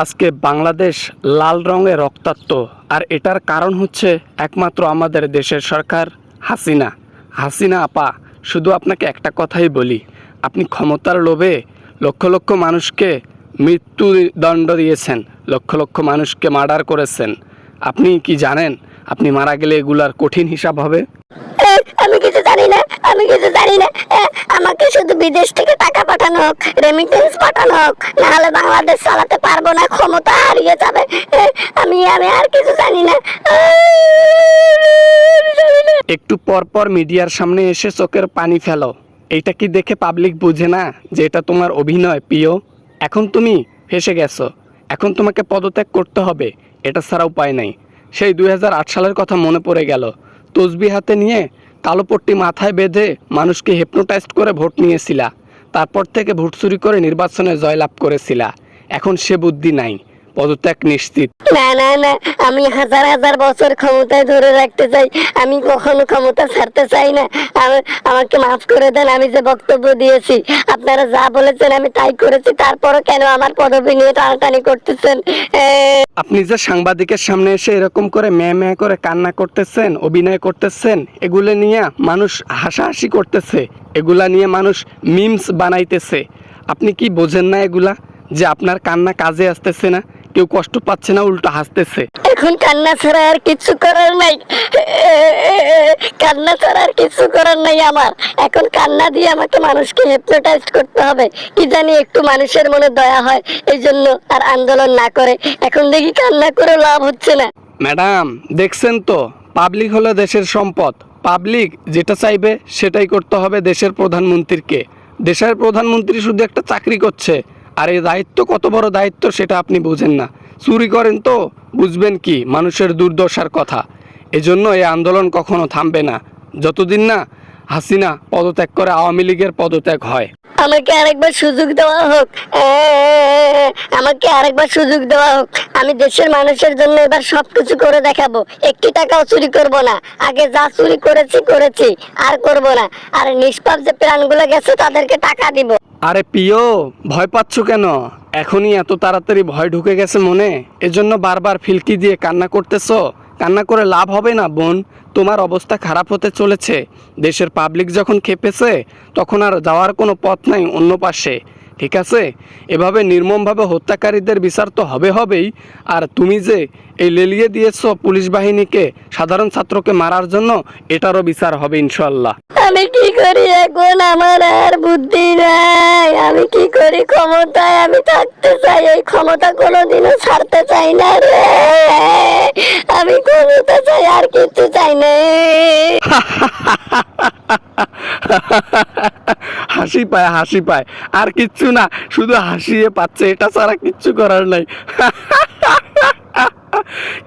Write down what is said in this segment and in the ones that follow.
আজকে বাংলাদেশ লাল রঙে রক্তাক্ত, আর এটার কারণ হচ্ছে একমাত্র আমাদের দেশের সরকার হাসিনা। হাসিনা আপা, শুধু আপনাকে একটা কথাই বলি, আপনি ক্ষমতার লোভে লক্ষ লক্ষ মানুষকে মৃত্যুদণ্ড দিয়েছেন, লক্ষ লক্ষ মানুষকে মার্ডার করেছেন। আপনি কি জানেন আপনি মারা গেলে এগুলার কঠিন হিসাব হবে? আমি কিছু জানি না, আমি কিছু জানি না। আমাকে শুধু বিদেশ থেকে টাকা পাঠানো হোক, রেমিটেন্স পাঠানো হোক, নাহলে বাংলাদেশ চালাতে পারবো না, ক্ষমতা হারিয়ে যাবে। আমি আমি আর কিছু জানি না। একটু পর পর মিডিয়ার সামনে এসে চোখের পানি ফেলো। এইটা কি দেখে পাবলিক বুঝে না যে এটা তোমার অভিনয় প্রিয়? এখন তুমি ফেসে গেছো, এখন তোমাকে পদত্যাগ করতে হবে, এটা ছাড়া উপায় নাই। সেই 2008 সালের কথা মনে পড়ে গেল। তসবি হাতে নিয়ে কালো পট্টি মাথায় বেঁধে মানুষকে হিপনোটাইজ করে ভোট নিয়েছিলা, তারপর থেকে ভোট চুরি করে নির্বাচনে জয়লাভ করেছিলা। এখন সে বুদ্ধি নাই, পদত্যাগ নিশ্চিত। না না না, আমি হাজার হাজার বছর ক্ষমতায় ধরে রাখতে চাই, আমি কখনো ক্ষমতা ছাড়তে চাই না। আমাকে মাফ করে দেন, আমি যে বক্তব্য দিয়েছি, আপনারা যা বলেছেন আমি তাই করেছি, তারপরও কেন আমার পদবি নিয়ে টানাটানি করতেছেন? আপনি যে সাংবাদিকের সামনে এসে এরকম করে ম্যাঁ করে কান্না করতেছেন, অভিনয় করতেছেন, এগুলো নিয়ে মানুষ হাসাহাসি করতেছে, এগুলা নিয়ে মানুষ মিমস বানাইতেছে। আপনি কি বোঝেন না এগুলা, যে আপনার কান্না কাজে আসতেছে না, কেউ কষ্ট পাচ্ছে না, উল্টো হাসতেছে? এখন কান্না ছাড়া আর কিছু করার নাই, কান্না ছাড়া আর কিছু করার নাই আমার। এখন কান্না দিয়ে আমাকে মানুষকে হিপনোটাইজ করতে হবে, কি জানি একটু মানুষের মনে দয়া হয়, এই জন্য আর আন্দোলন না করে। এখন দেখি কান্না করে লাভ হচ্ছে না। ম্যাডাম, দেখছেন তো, পাবলিক হলো দেশের সম্পদ। পাবলিক যেটা চাইবে সেটাই করতে হবে দেশের প্রধানমন্ত্রীকে। দেশের প্রধানমন্ত্রী শুধু একটা চাকরি করছে, আর এই দায়িত্ব কত বড় দায়িত্ব সেটা আপনি বুঝেন না। চুরি করেন তো বুঝবেন কি মানুষের দুর্দশার কথা। এজন্য এই আন্দোলন কখনো থামবে না যতদিন না হাসিনা পদত্যাগ করে আওয়ামী লীগের পদত্যাগ হয়। আমাকে আরেকবার সুযোগ দেওয়া হোক, আমাকে আরেকবার সুযোগ দেওয়া হোক। আমি দেশের মানুষের জন্য এবার সবকিছু করে দেখাবো, একটি টাকাও চুরি করব না। আগে যা চুরি করেছি আর করব না। আর নিষ্পাপ যে প্রাণগুলো গেছে তাদেরকে টাকা দিব। আরে প্রিয়, ভয় পাচ্ছ কেন? এখনই এত তাড়াতাড়ি ভয় ঢুকে গেছে মনে, এজন্য বারবার ফিলকি দিয়ে কান্না করতেছো? কান্না করে লাভ হবে না বোন, তোমার অবস্থা খারাপ হতে চলেছে। দেশের পাবলিক যখন খেপেছে তখন আর যাওয়ার কোনো পথ নাই অন্য পাশে, ঠিক আছে? এভাবে নির্মমভাবে হত্যাকারীদের বিচার তো হবেই। আর তুমি যে এই লেলিয়ে দিয়েছো পুলিশ বাহিনীকে সাধারণ ছাত্রকে মারার জন্য, এটারও বিচার হবে ইনশাল্লাহ। আমি কি করি এখন? আমার আর বুদ্ধি নাই। আমি কি করি? ক্ষমতায় আমি থাকতে চাই, এই ক্ষমতা কোনোদিনও ছাড়তে চাই না রে। আমি ক্ষমতা চাই, আর কিছু চাই না। হাসি পায় আর কিচ্ছু না, শুধু হাসিয়ে পাচ্ছে, এটা ছাড়া কিচ্ছু করার নাই।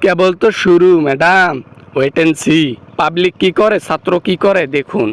কেবল তো শুরু madam, wait and see public কি করে, ছাত্র কি করে দেখুন।